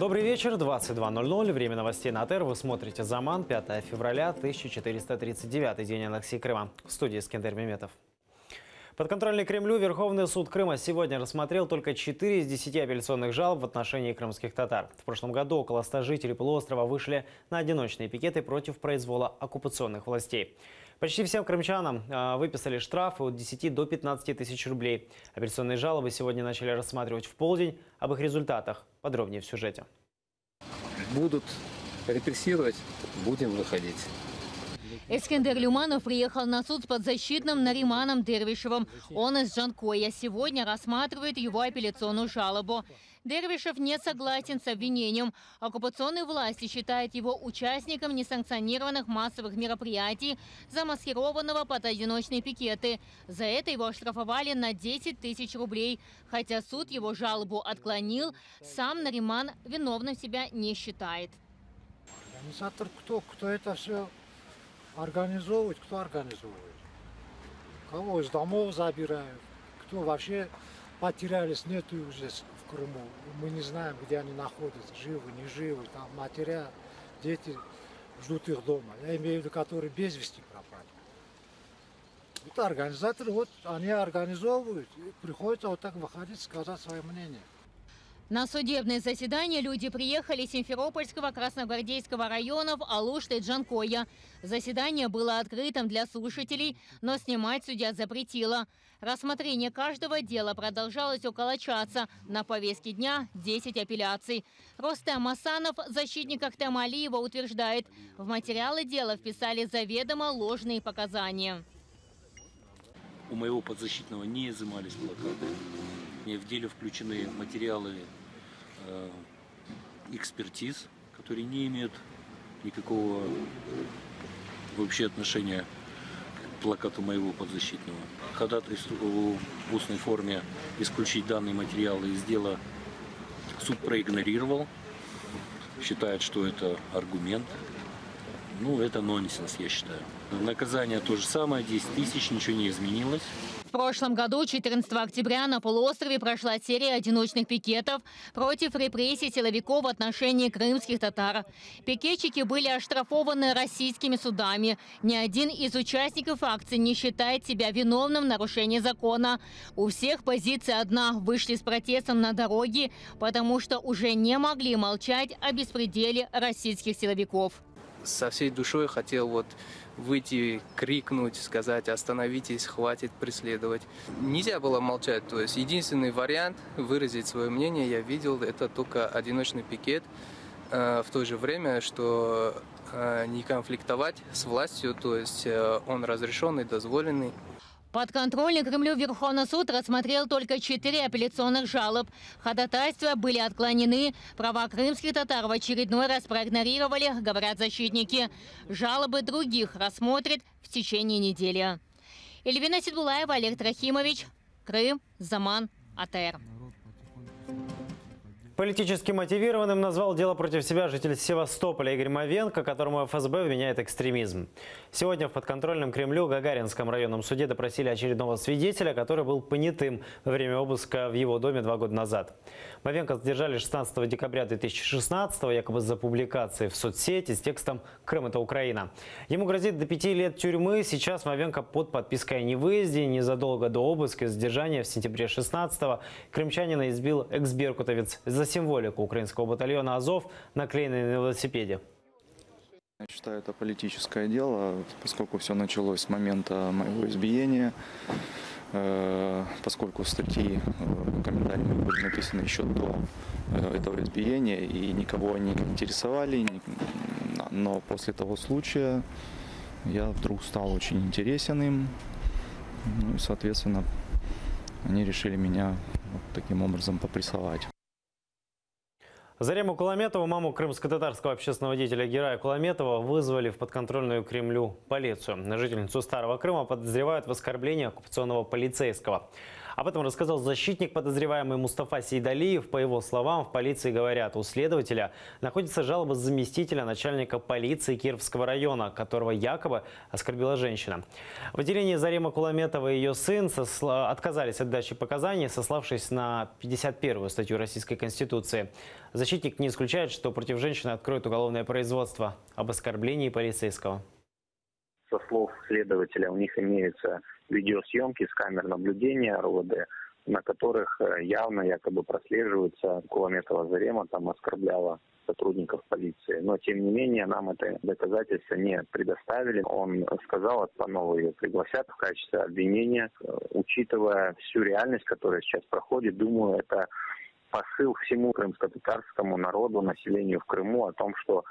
Добрый вечер, 22:00, время новостей на АТР. Вы смотрите «Заман», 5 февраля, 1439 день аннексии Крыма. В студии Искандер Меметов. Подконтрольный Кремлю Верховный суд Крыма сегодня рассмотрел только 4 из 10 апелляционных жалоб в отношении крымских татар. В прошлом году около 100 жителей полуострова вышли на одиночные пикеты против произвола оккупационных властей. Почти всем крымчанам выписали штрафы от 10 до 15 тысяч рублей. Апелляционные жалобы сегодня начали рассматривать в полдень. Об их результатах подробнее в сюжете. Будут репрессировать, будем выходить. Эскендер Люманов приехал на суд с подзащитным Нариманом Дервишевым. Он из Джанкоя. Сегодня рассматривает его апелляционную жалобу. Дервишев не согласен с обвинением. Оккупационные власти считают его участником несанкционированных массовых мероприятий, замаскированного под одиночные пикеты. За это его оштрафовали на 10 тысяч рублей. Хотя суд его жалобу отклонил, сам Нариман виновным себя не считает. Организатор кто это все организовывает, кто организовывает? Кого из домов забирают? Кто вообще потерялись, нету уже в Крыму. Мы не знаем, где они находятся, живы, не живы. Там матеря, дети ждут их дома. Я имею в виду, которые без вести пропали. Это организаторы, вот они организовывают, и приходится вот так выходить, сказать свое мнение. На судебное заседание люди приехали с Симферопольского, Красногвардейского районов, Алушты и Джанкоя. Заседание было открытым для слушателей, но снимать судья запретила. Рассмотрение каждого дела продолжалось около часа. На повестке дня 10 апелляций. Ростем Асанов, защитник Ахтема Алиева, утверждает, в материалы дела вписали заведомо ложные показания. У моего подзащитного не изымались плакаты. В деле включены материалы экспертиз, которые не имеют никакого вообще отношения к плакату моего подзащитного. Ходатайство в устной форме исключить данные материалы из дела суд проигнорировал. Считает, что это аргумент. Ну, это нонсенс, я считаю. Наказание то же самое, 10 тысяч, ничего не изменилось. В прошлом году, 14 октября, на полуострове прошла серия одиночных пикетов против репрессий силовиков в отношении крымских татар. Пикетчики были оштрафованы российскими судами. Ни один из участников акции не считает себя виновным в нарушении закона. У всех позиция одна – вышли с протестом на дороге, потому что уже не могли молчать о беспределе российских силовиков. Со всей душой хотел выйти, крикнуть, сказать: остановитесь, хватит преследовать. Нельзя было молчать. То есть единственный вариант выразить свое мнение я видел, это только одиночный пикет. В то же время, что не конфликтовать с властью, то есть он разрешенный, дозволенный. Подконтрольный Кремлю Верховный суд рассмотрел только 4 апелляционных жалоб. Ходатайства были отклонены. Права крымских татар в очередной раз проигнорировали, говорят защитники. Жалобы других рассмотрят в течение недели. Эльвина Сидбулаева, Олег Трохимович, Крым, Заман, АТР. Политически мотивированным назвал дело против себя житель Севастополя Игорь Мовенко, которому ФСБ вменяет экстремизм. Сегодня в подконтрольном Кремлю Гагаринском районном суде допросили очередного свидетеля, который был понятым во время обыска в его доме 2 года назад. Мовенко задержали 16 декабря 2016 якобы за публикации в соцсети с текстом «Крым – это Украина». Ему грозит до 5 лет тюрьмы. Сейчас Мовенко под подпиской о невыезде. Незадолго до обыска и задержания в сентябре 16-го крымчанина избил экс-беркутовец за символику украинского батальона «Азов», наклеенной на велосипеде. Я считаю, это политическое дело, поскольку все началось с момента моего избиения, поскольку статьи, комментарии были написаны еще до этого избиения, и никого они не интересовали, но после того случая я вдруг стал очень интересен им, ну и, соответственно, они решили меня таким образом попрессовать. Зарему Куламетову, маму крымско-татарского общественного деятеля Герая Куламетова, вызвали в подконтрольную Кремлю полицию. Жительницу Старого Крыма подозревают в оскорблении оккупационного полицейского. Об этом рассказал защитник подозреваемый Мустафа Сейдалиев. По его словам, в полиции говорят, у следователя находится жалоба заместителя начальника полиции Кировского района, которого якобы оскорбила женщина. В отделении Зарима Куламетова и ее сын отказались от дачи показаний, сославшись на 51-ю статью Российской Конституции. Защитник не исключает, что против женщины откроют уголовное производство об оскорблении полицейского. Со слов следователя, у них имеются видеосъемки с камер наблюдения РОВД, на которых явно якобы прослеживается Куламетова Зарема, там оскорбляла сотрудников полиции. Но, тем не менее, нам это доказательство не предоставили. Он сказал, по новой ее пригласят в качестве обвинения. Учитывая всю реальность, которая сейчас проходит, думаю, это посыл всему крымско-татарскому народу, населению в Крыму о том, что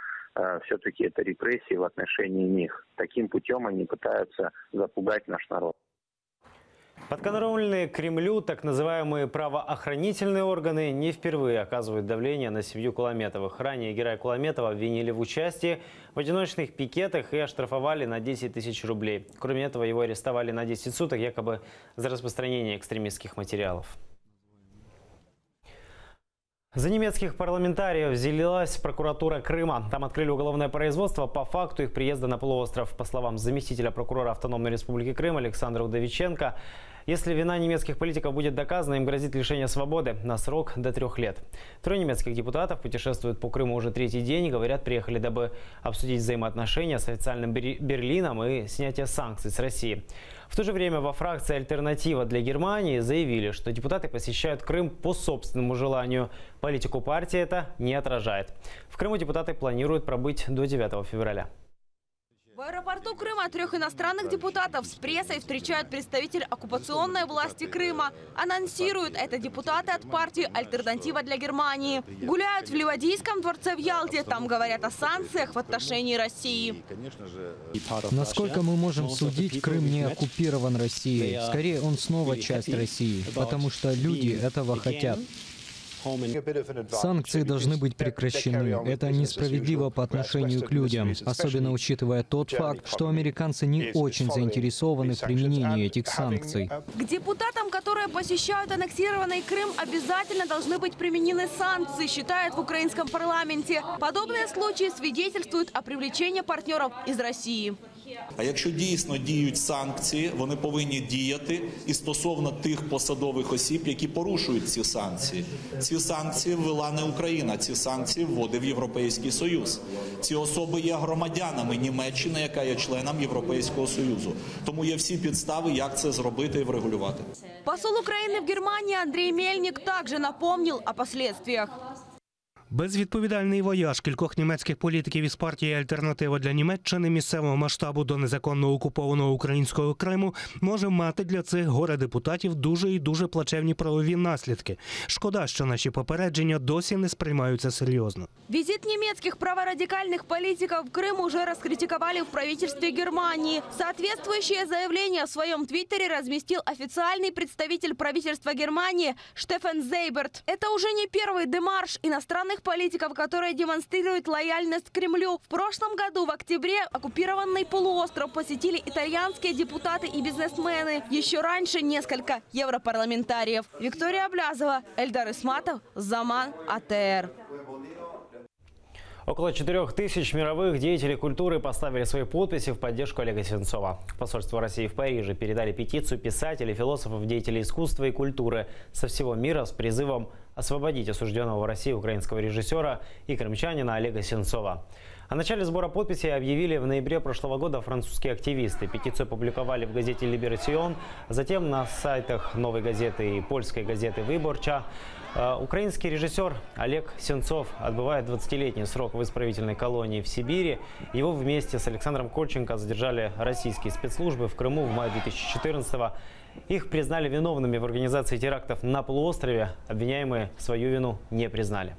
все-таки это репрессии в отношении них. Таким путем они пытаются запугать наш народ. Подконтрольные Кремлю так называемые правоохранительные органы не впервые оказывают давление на семью Куламетовых. Ранее Герая Куламетова обвинили в участии в одиночных пикетах и оштрафовали на 10 тысяч рублей. Кроме этого, его арестовали на 10 суток якобы за распространение экстремистских материалов. За немецких парламентариев взялась прокуратура Крыма. Там открыли уголовное производство по факту их приезда на полуостров. По словам заместителя прокурора Автономной Республики Крым Александра Удовиченко, если вина немецких политиков будет доказана, им грозит лишение свободы на срок до 3 лет. 3 немецких депутатов путешествуют по Крыму уже 3-й день. Говорят, приехали, дабы обсудить взаимоотношения с официальным Берлином и снятие санкций с России. В то же время во фракции «Альтернатива для Германии» заявили, что депутаты посещают Крым по собственному желанию. Политику партии это не отражает. В Крыму депутаты планируют пробыть до 9 февраля. В аэропорту Крыма 3 иностранных депутатов с прессой встречают представитель оккупационной власти Крыма. Анонсируют, это депутаты от партии «Альтернатива для Германии». Гуляют в Ливадийском дворце в Ялте. Там говорят о санкциях в отношении России. Насколько мы можем судить, Крым не оккупирован Россией. Скорее, он снова часть России, потому что люди этого хотят. Санкции должны быть прекращены. Это несправедливо по отношению к людям, особенно учитывая тот факт, что американцы не очень заинтересованы в применении этих санкций. К депутатам, которые посещают аннексированный Крым, обязательно должны быть применены санкции, считают в украинском парламенте. Подобные случаи свидетельствуют о привлечении партнеров из России. А якщо дійсно діють санкції, вони повинні діяти і стосовно тих посадових осіб, які порушують ці санкції. Ці санкції ввела не Україна, ці санкції вводив Європейський Союз. Ці особи є громадянами Німеччини, яка є членом Європейського Союзу. Тому є всі підстави, як це зробити і врегулювати. Посол Украины в Германии Андрей Мельник также напомнил о последствиях. Безвідповідальний вояж кількох німецьких політиків із партії «Альтернатива для Німеччини» місцевого масштабу до незаконно окупованого українського Криму може мати для цих горе-депутатів дуже і дуже плачевні правові наслідки. Шкода, що наші попередження досі не сприймаються серйозно. Визит немецких праворадикальных политиков в Крым уже раскритиковали в правительстве Германии. Соответствующее заявление в своем твиттере разместил официальный представитель правительства Германии Штефан Зейберт. Это уже не первый демарш иностранных политиков, которые демонстрируют лояльность Кремлю. В прошлом году, в октябре, оккупированный полуостров посетили итальянские депутаты и бизнесмены. Еще раньше несколько европарламентариев. Виктория Облязова, Эльдар Исматов, Заман, АТР. Около 4000 мировых деятелей культуры поставили свои подписи в поддержку Олега Сенцова. Посольство России в Париже передали петицию писателей, философов, деятелей искусства и культуры со всего мира с призывом освободить осужденного в России украинского режиссера и крымчанина Олега Сенцова. О начале сбора подписей объявили в ноябре прошлого года французские активисты. Петицию опубликовали в газете «Либерасьон», затем на сайтах «Новой газеты» и польской газеты «Выборча». Украинский режиссер Олег Сенцов отбывает 20-летний срок в исправительной колонии в Сибири. Его вместе с Александром Кольченко задержали российские спецслужбы в Крыму в мае 2014-го. Их признали виновными в организации терактов на полуострове. Обвиняемые свою вину не признали.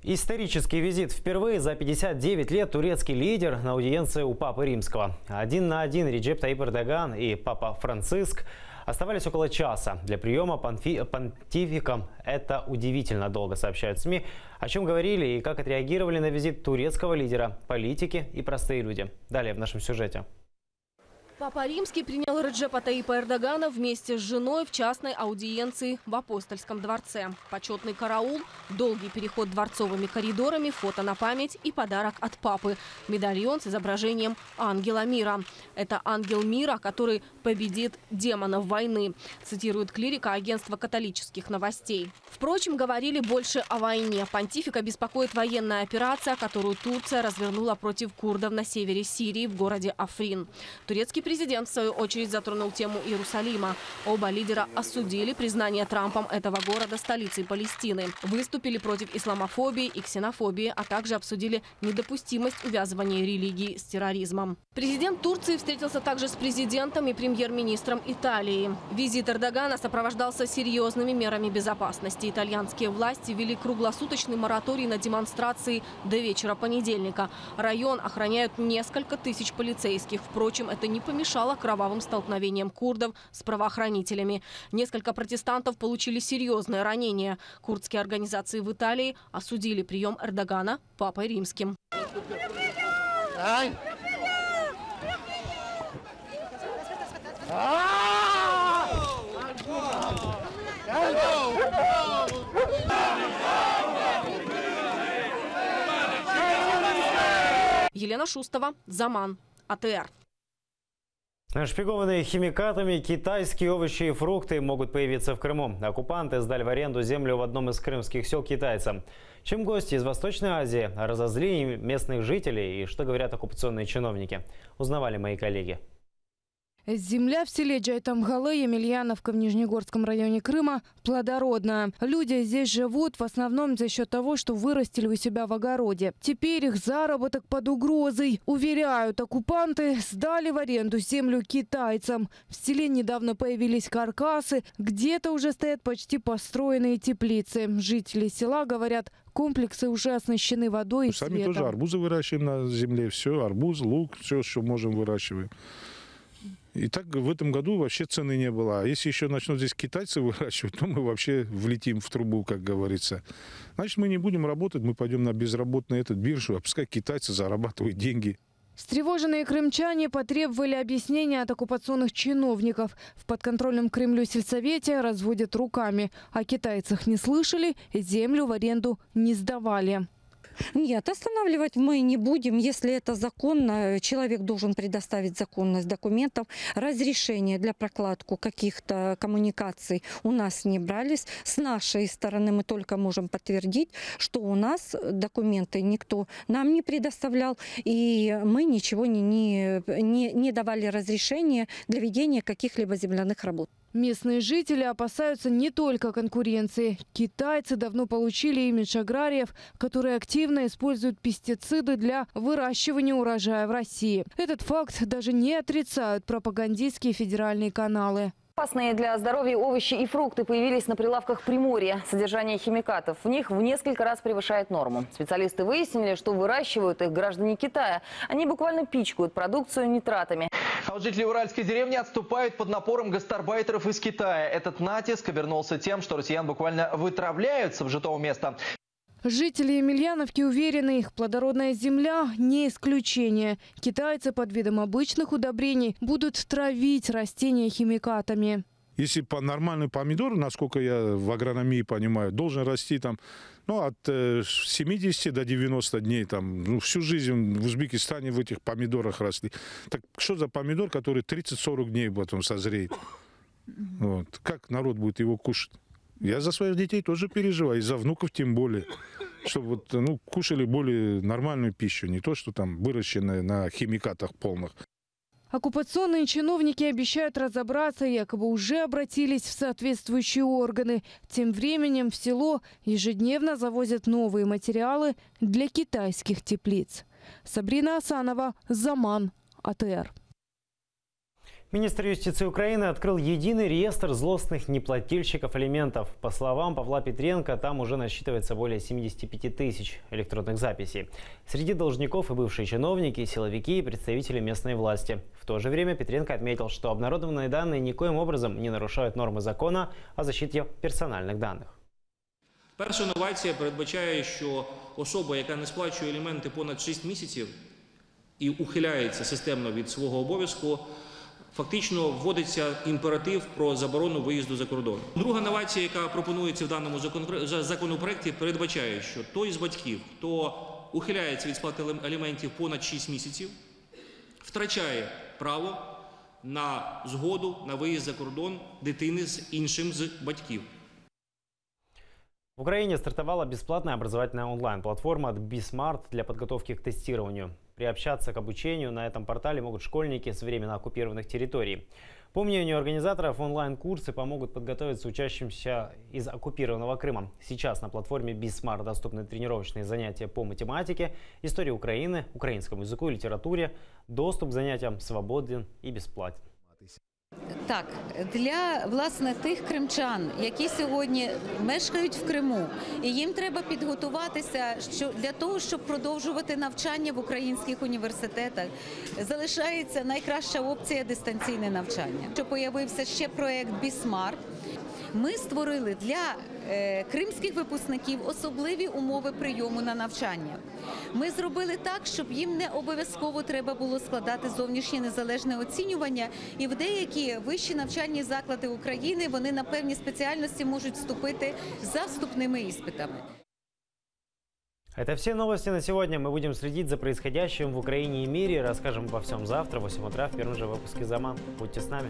Исторический визит. Впервые за 59 лет турецкий лидер на аудиенции у Папы Римского. 1 на 1 Реджеп Таyyip Эрдоган и Папа Франциск Оставались около часа. Для приема понтификом это удивительно долго, сообщают СМИ. О чем говорили и как отреагировали на визит турецкого лидера политики и простые люди. Далее в нашем сюжете. Папа Римский принял Реджепа Таипа Эрдогана вместе с женой в частной аудиенции в Апостольском дворце. Почетный караул, долгий переход дворцовыми коридорами, фото на память и подарок от папы. Медальон с изображением ангела мира. Это ангел мира, который победит демонов войны, цитирует клирика агентства католических новостей. Впрочем, говорили больше о войне. Понтифика беспокоит военная операция, которую Турция развернула против курдов на севере Сирии в городе Африн. Турецкий президент, в свою очередь, затронул тему Иерусалима. Оба лидера осудили признание Трампом этого города столицей Палестины. Выступили против исламофобии и ксенофобии, а также обсудили недопустимость увязывания религии с терроризмом. Президент Турции встретился также с президентом и премьер-министром Италии. Визит Эрдогана сопровождался серьезными мерами безопасности. Итальянские власти ввели круглосуточный мораторий на демонстрации до вечера понедельника. Район охраняют несколько тысяч полицейских. Впрочем, это не помешало кровавым столкновениям курдов с правоохранителями. Несколько протестантов получили серьезные ранения. Курдские организации в Италии осудили прием Эрдогана Папой Римским. Елена Шустова, Заман, АТР. Нашпигованные химикатами китайские овощи и фрукты могут появиться в Крыму. Оккупанты сдали в аренду землю в одном из крымских сел китайцам. Чем гости из Восточной Азии разозлили местных жителей и что говорят оккупационные чиновники, узнавали мои коллеги. Земля в селе Джайтамгалы, Емельяновка в Нижнегорском районе Крыма плодородная. Люди здесь живут в основном за счет того, что вырастили у себя в огороде. Теперь их заработок под угрозой. Уверяют, оккупанты сдали в аренду землю китайцам. В селе недавно появились каркасы, где-то уже стоят почти построенные теплицы. Жители села говорят, комплексы уже оснащены водой и светом. Сами тоже арбузы выращиваем на земле. Все, арбуз, лук, все, что можем, выращиваем. И так в этом году вообще цены не было. А если еще начнут здесь китайцы выращивать, то мы вообще влетим в трубу, как говорится. Значит, мы не будем работать, мы пойдем на безработный биржу, а пускай китайцы зарабатывают деньги. Встревоженные крымчане потребовали объяснения от оккупационных чиновников. В подконтрольном Кремлю сельсовете разводят руками. О китайцах не слышали, землю в аренду не сдавали. Нет, останавливать мы не будем. Если это законно, человек должен предоставить законность документов. Разрешения для прокладку каких-то коммуникаций у нас не брались. С нашей стороны мы только можем подтвердить, что у нас документы никто нам не предоставлял. И мы ничего не давали разрешения для ведения каких-либо земляных работ. Местные жители опасаются не только конкуренции. Китайцы давно получили имидж аграриев, которые активно используют пестициды для выращивания урожая в России. Этот факт даже не отрицают пропагандистские федеральные каналы. Опасные для здоровья овощи и фрукты появились на прилавках Приморья. Содержание химикатов в них в несколько раз превышает норму. Специалисты выяснили, что выращивают их граждане Китая. Они буквально пичкают продукцию нитратами. А вот жители уральской деревни отступают под напором гастарбайтеров из Китая. Этот натиск обернулся тем, что россиян буквально вытравляют с обжитого места. Жители Емельяновки уверены, их плодородная земля не исключение. Китайцы под видом обычных удобрений будут травить растения химикатами. Если нормальный помидор, насколько я в агрономии понимаю, должен расти там, от 70 до 90 дней. Всю жизнь в Узбекистане в этих помидорах росли. Так что за помидор, который 30-40 дней потом созреет? Как народ будет его кушать? Я за своих детей тоже переживаю, и за внуков тем более. Чтобы кушали более нормальную пищу, не то, что там выращенное на химикатах полных. Оккупационные чиновники обещают разобраться, якобы уже обратились в соответствующие органы. Тем временем в село ежедневно завозят новые материалы для китайских теплиц. Сабрина Асанова, Заман, АТР. Министр юстиции Украины открыл единый реестр злостных неплательщиков алиментов. По словам Павла Петренко, там уже насчитывается более 75 тысяч электронных записей. Среди должников и бывшие чиновники, силовики и представители местной власти. В то же время Петренко отметил, что обнародованные данные никоим образом не нарушают нормы закона о защите персональных данных. Перша новація передбачає, що особа, яка не сплачує аліменти понад 6 місяців і ухиляється системно від свого обов'язку, фактично вводиться імператив про заборону виїзду за кордон. Друга новація, яка пропонується в даному законопроекті, передбачає, що той з батьків, хто ухиляється від сплати аліментів понад 6 місяців, втрачає право на згоду на виїзд за кордон дитини з іншим з батьків. В Украине стартовала бесплатная образовательная онлайн-платформа от BSmart для подготовки к тестированию. Приобщаться к обучению на этом портале могут школьники с временно оккупированных территорий. По мнению организаторов, онлайн-курсы помогут подготовиться учащимся из оккупированного Крыма. Сейчас на платформе BSmart доступны тренировочные занятия по математике, истории Украины, украинскому языку и литературе. Доступ к занятиям свободен и бесплатен. Так, для, власне, тих кримчан, які сьогодні мешкають в Криму, і їм треба підготуватися для того, щоб продовжувати навчання в українських університетах, залишається найкраща опція – дистанційне навчання. Що появився ще проєкт BSmart, ми створили для кримських випускників особливі умови прийому на навчання. Ми зробили так, щоб їм не обов'язково треба було складати зовнішнє незалежне оцінювання, і в деякі вищі навчальні заклади України вони на певні спеціальності можуть вступити за вступними іспитами. Это все новости на сегодня. Мы будем следить за происходящим в Украине и мире. Расскажем обо всем завтра в 8 утра в первом же выпуске «Заман». Будьте с нами.